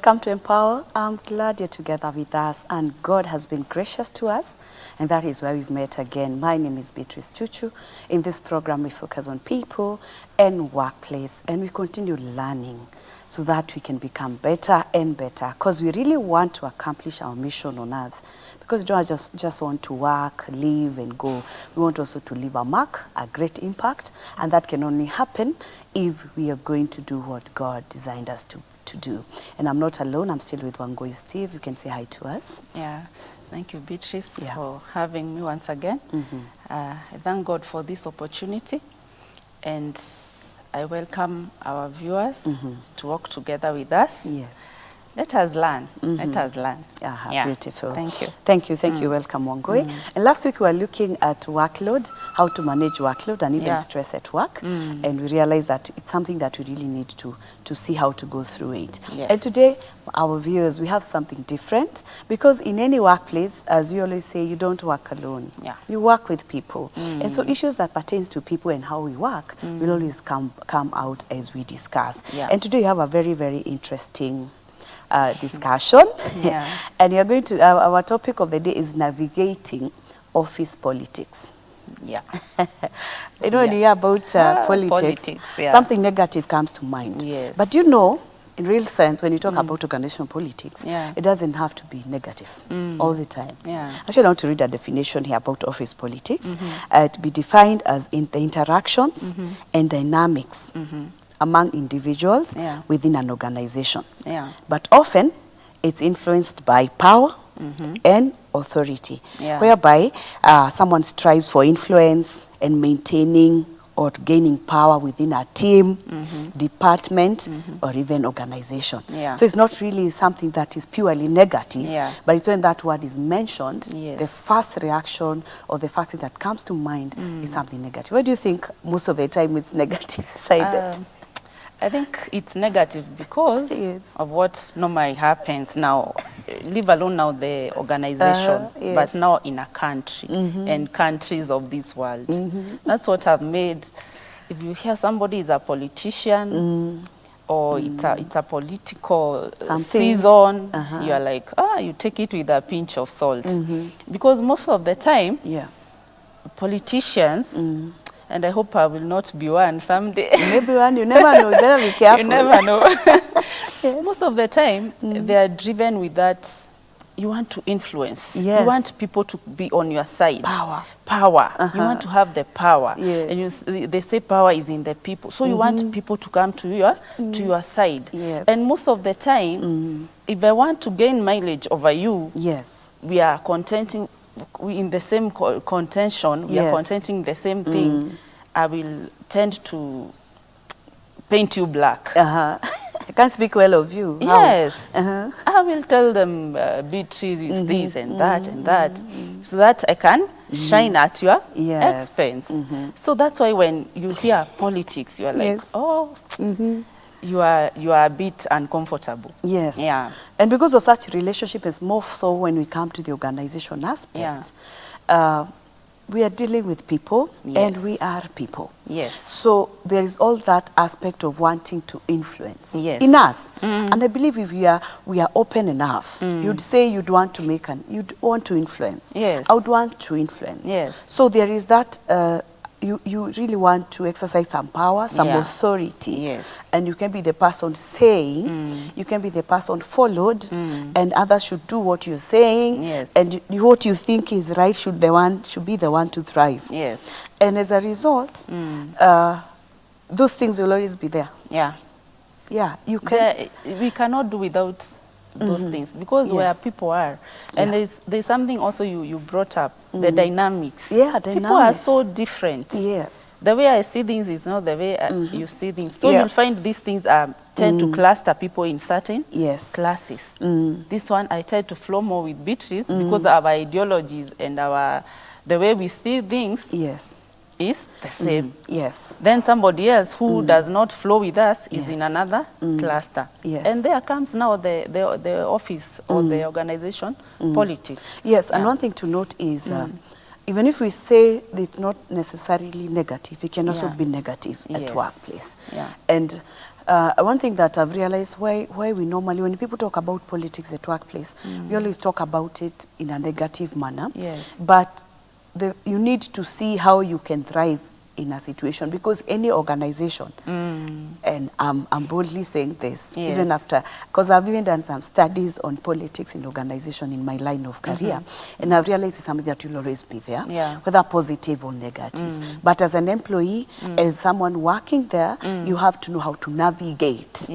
Welcome to Empower. I'm glad you're together with us, and God has been gracious to us, and that is why we've met again. My name is Beatrice Chuchu. In this program, we focus on people and workplace, and we continue learning so that we can become better and better, because we really want to accomplish our mission on earth. Because we don't just want to work, live, and go. We want also to leave a mark, a great impact, and that can only happen if we are going to do what God designed us to do. And I'm not alone. I'm still with Wangui Steve. You can say hi to us. Yeah, thank you, Beatrice, for having me once again. I thank God for this opportunity, and I welcome our viewers to work together with us. Yes. Let us learn. Let us learn. Yeah, beautiful. Thank you. Thank you. Welcome, Wangui. And last week we were looking at workload, how to manage workload and even stress at work. And we realized that it's something that we really need to see how to go through it. Yes. And today, our viewers, we have something different, because in any workplace, as we always say, you don't work alone. Yeah. You work with people. And so issues that pertains to people and how we work will always come out as we discuss. Yeah. And today we have a very, very interesting discussion. And you're going to, our topic of the day is navigating office politics. Yeah. You know, when you hear about politics, something negative comes to mind. Yes. But you know, in real sense, when you talk about organizational politics, it doesn't have to be negative all the time. Yeah. Actually, I want to read a definition here about office politics. To be defined as in the interactions and dynamics among individuals within an organization. Yeah. But often, it's influenced by power and authority, whereby someone strives for influence and maintaining or gaining power within a team, department, or even organization. Yeah. So it's not really something that is purely negative, but it's when that word is mentioned, the first reaction or the first thing that comes to mind is something negative. What do you think most of the time it's negative-sided? I think it's negative because of what normally happens now, leave alone now the organization, but now in a country and countries of this world. That's what have made, if you hear somebody is a politician or it's a political season, you are like, you take it with a pinch of salt. Because most of the time, politicians, and I hope I will not be one someday. Maybe one, you never know. You better be careful. You never know. Most of the time, they are driven with that, you want to influence. You want people to be on your side. Power. You want to have the power. And they say power is in the people. So you want people to come to your side. And most of the time, if I want to gain mileage over you, we are contenting, in the same contention, we are contenting the same thing, I will tend to paint you black. I can't speak well of you. Yes. I will tell them Beatrice is this and that and that, so that I can shine at your expense. So that's why when you hear politics, you are like, you are a bit uncomfortable. And because of such relationship, is more so when we come to the organization aspect, we are dealing with people and we are people. So there is all that aspect of wanting to influence in us. And I believe if we are open enough, you'd say you'd want to you'd want to influence. I would want to influence. So there is that you really want to exercise some power, some authority. And you can be the person saying, you can be the person followed, and others should do what you're saying, and what you think is right should be the one to thrive. And as a result, those things will always be there. You can. We cannot do without those things, because where people are, and there's something also you brought up, the dynamics. People are so different. The way I see things is not the way you see things. So you'll find these things tend to cluster people in certain classes. This one I tend to flow more with Beatrice because our ideologies and the way we see things is the same. Then somebody else who does not flow with us is in another cluster. And there comes now the office or the organization politics. And one thing to note is even if we say it's not necessarily negative, it can also be negative at workplace. And one thing that I've realized why we normally, when people talk about politics at workplace, we always talk about it in a negative manner. But you need to see how you can thrive in a situation, because any organization, and I'm boldly saying this, even after, because I've even done some studies on politics in organization in my line of career, and I've realized it's something that will always be there, whether positive or negative. But as an employee, as someone working there, you have to know how to navigate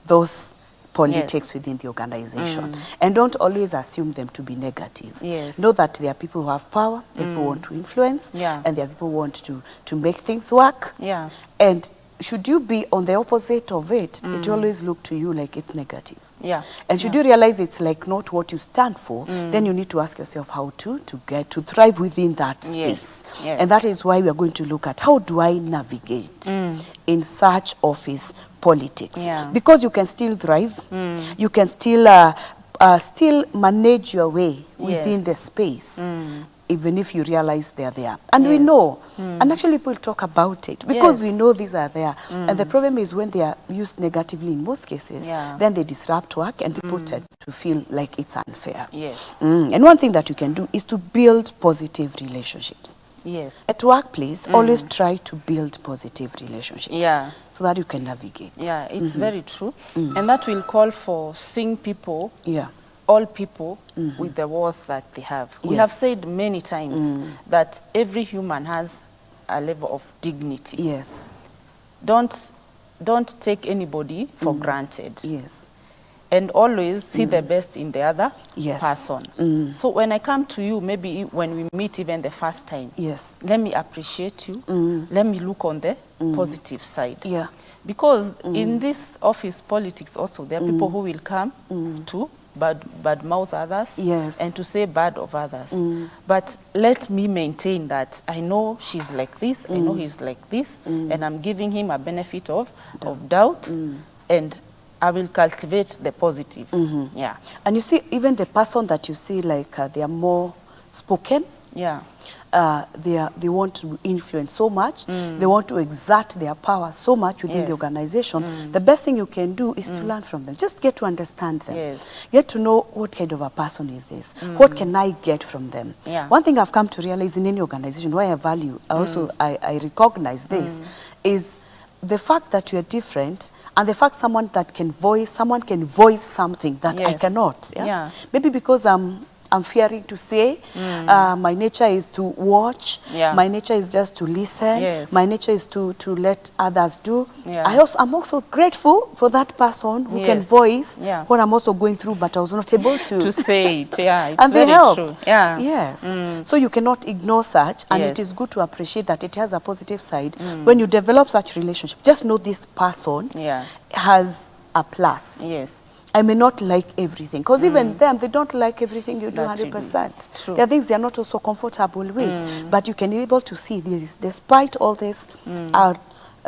those politics within the organization. And don't always assume them to be negative. Know that there are people who have power, people who want to influence, and there are people who want to make things work. And should you be on the opposite of it, it always look to you like it's negative. And should you realize it's like not what you stand for, then you need to ask yourself how to get to thrive within that space. And that is why we are going to look at how do I navigate in such office politics. Because you can still thrive, you can still manage your way within the space. Even if you realize they're there. And we know, and actually people talk about it, because we know these are there. And the problem is when they are used negatively in most cases, then they disrupt work and people tend to feel like it's unfair. And one thing that you can do is to build positive relationships. At workplace, always try to build positive relationships so that you can navigate. It's very true. And that will call for seeing people, all people with the worth that they have. We have said many times that every human has a level of dignity. Don't take anybody for granted. And always see the best in the other person. So when I come to you, maybe when we meet even the first time, let me appreciate you. Let me look on the positive side. Because in this office politics also, there are people who will come to bad mouth others and to say bad of others. But let me maintain that I know she's like this, I know he's like this, and I'm giving him a benefit of doubt, and I will cultivate the positive. And you see, even the person that you see like they are more spoken, they want to influence so much, they want to exert their power so much within the organization. The best thing you can do is to learn from them. Just get to understand them. Get to know what kind of a person is this. What can I get from them? One thing I've come to realize in any organization, why I value, I recognize this, is the fact that you are different, and the fact someone can voice something that I cannot. Maybe because I'm fearing to say, my nature is to watch, my nature is just to listen, my nature is to let others do. I'm also grateful for that person who can voice what I'm also going through, but I was not able to say it. It's and very they help. True. So you cannot ignore such, and it is good to appreciate that it has a positive side. When you develop such relationship, just know this person has a plus. I may not like everything, because even them, they don't like everything you do 100%. There are things they are not also comfortable with, but you can be able to see there is, despite all this, I'll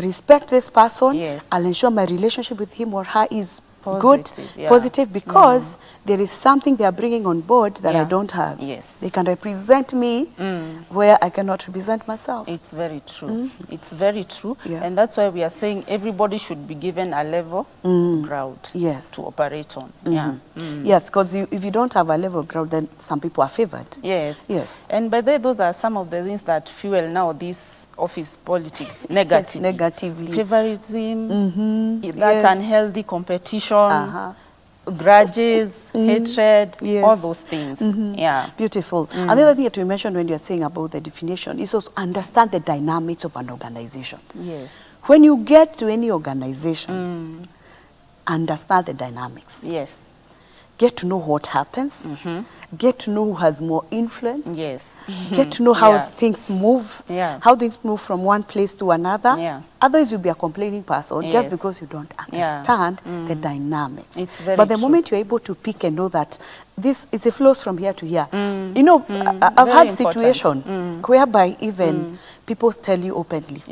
respect this person, I'll ensure my relationship with him or her is positive, because there is something they are bringing on board that I don't have. They can represent me where I cannot represent myself. It's very true. It's very true. And that's why we are saying everybody should be given a level ground to operate on. Yes, because if you don't have a level ground, then some people are favored. And by the way, those are some of the things that fuel now this office politics negatively. Favoritism, that unhealthy competition, grudges, hatred, all those things. Beautiful. Another thing that you mentioned when you're saying about the definition is also understand the dynamics of an organization. When you get to any organization, understand the dynamics. Get to know what happens. Get to know who has more influence. Get to know how things move. How things move from one place to another. Otherwise, you'll be a complaining person just because you don't understand the dynamics. But the moment you're able to pick and know that it flows from here to here. You know, I've had situations whereby even people tell you openly.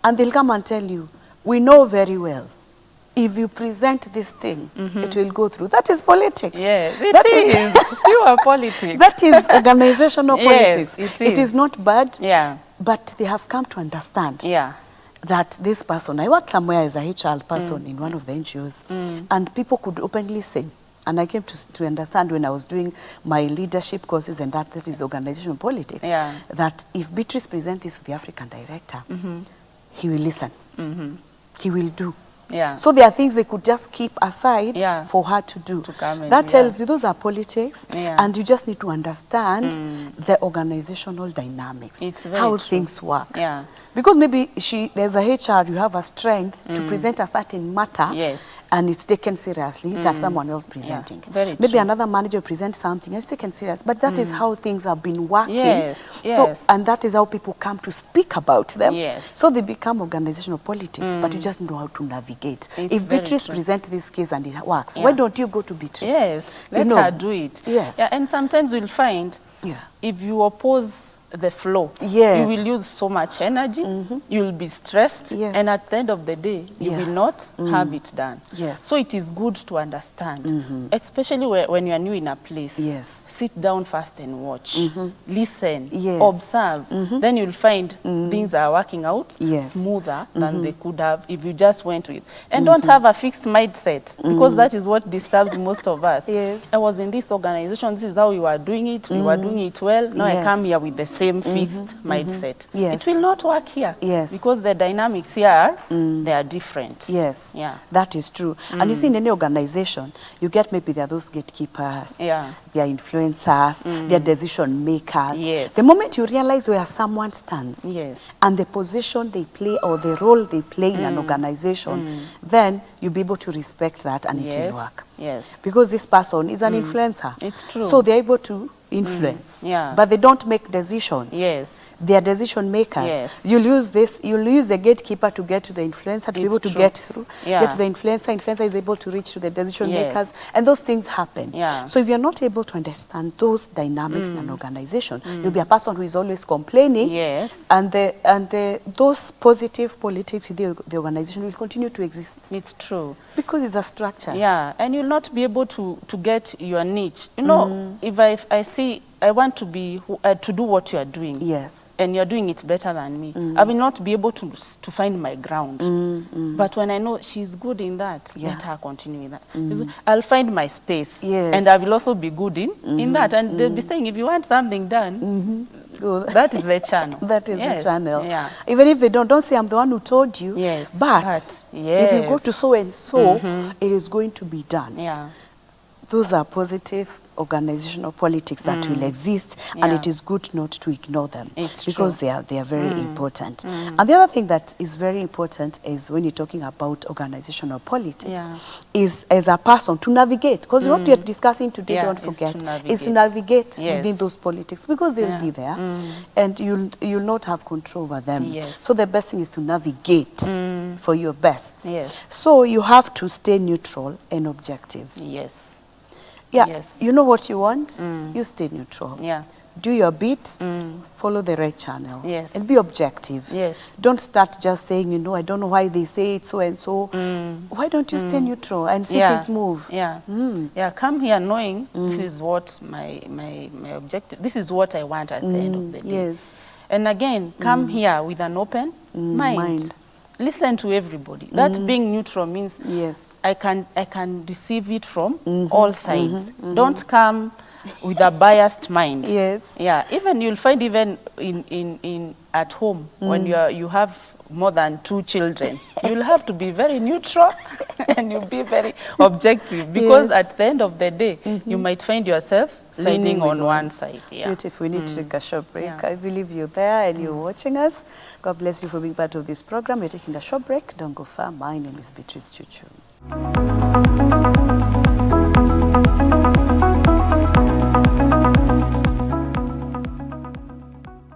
And they'll come and tell you, we know very well if you present this thing, it will go through. That is politics. Yeah, it is pure politics. That is organizational politics. Yes, it is not bad, yeah. But they have come to understand that this person, I worked somewhere as a HR person in one of the NGOs, and people could openly say, and I came to understand when I was doing my leadership courses and that is organizational politics, that if Beatrice presents this to the African director, he will listen. He will do. Yeah. So there are things they could just keep aside for her to do. That tells you those are politics, and you just need to understand the organizational dynamics, how things work. Yeah. Because maybe there's a HR, you have a strength to present a certain matter, and it's taken seriously that someone else presenting. Maybe another manager presents something and it's taken serious, but that is how things have been working. So, and that is how people come to speak about them. So they become organizational politics, but you just know how to navigate. If Beatrice presents this case and it works, why don't you go to Beatrice? Let her do it. And sometimes you'll find if you oppose the flow, you will use so much energy, you will be stressed, and at the end of the day, you will not have it done. So it is good to understand, especially when you are new in a place. Sit down first and watch, listen, observe. Then you'll find things are working out smoother than they could have if you just went with. And don't have a fixed mindset, because that is what disturbs most of us. I was in this organization, this is how we were doing it, we were doing it well, now I come here with the same fixed mindset. It will not work here because the dynamics here they are different. That is true. And you see, in any organization, you get maybe there are those gatekeepers, they are influencers, they are decision makers. The moment you realize where someone stands and the position they play or the role they play in an organization, then you'll be able to respect that and it will work. Because this person is an influencer. It's true. So they're able to influence, but they don't make decisions. They are decision makers. You'll use the gatekeeper to get to the influencer, to be able to get through, get to the influencer. Influencer is able to reach to the decision makers, and those things happen. So if you're not able to understand those dynamics in an organization, you'll be a person who is always complaining, and those positive politics within the organization will continue to exist. It's true. Because it's a structure. And you'll not be able to get your niche. You know, if I see I want to be to do what you are doing. And you're doing it better than me. I will not be able to find my ground. But when I know she's good in that, let her continue with that. I'll find my space. And I will also be good in that. And they'll be saying, if you want something done, that is the channel. That is the channel. Even if they don't say I'm the one who told you. But if you go to so and so, it is going to be done. Those are positive organizational politics that will exist, and it is good not to ignore them because they are very important. And the other thing that is very important is when you're talking about organizational politics is as a person to navigate, because what we are discussing today, don't forget, is to navigate within those politics, because they'll be there and you'll not have control over them. So the best thing is to navigate for your best. So you have to stay neutral and objective. You know what you want, you stay neutral. Do your bit, follow the right channel, and be objective. Don't start just saying, you know, I don't know why they say it so and so. Why don't you stay neutral and see things move? Come here knowing this is what my objective, this is what I want at the end of the day. And again, come here with an open mind. Listen to everybody. That being neutral means I can receive it from all sides. Don't come with a biased mind. Even you'll find even in at home when you have more than 2 children, you'll have to be very neutral and you'll be very objective, because at the end of the day, you might find yourself leaning on one side. Beautiful. We need to take a short break. I believe you're there and you're watching us. God bless you for being part of this program. We're taking a short break. Don't go far. My name is Beatrice Chuchu.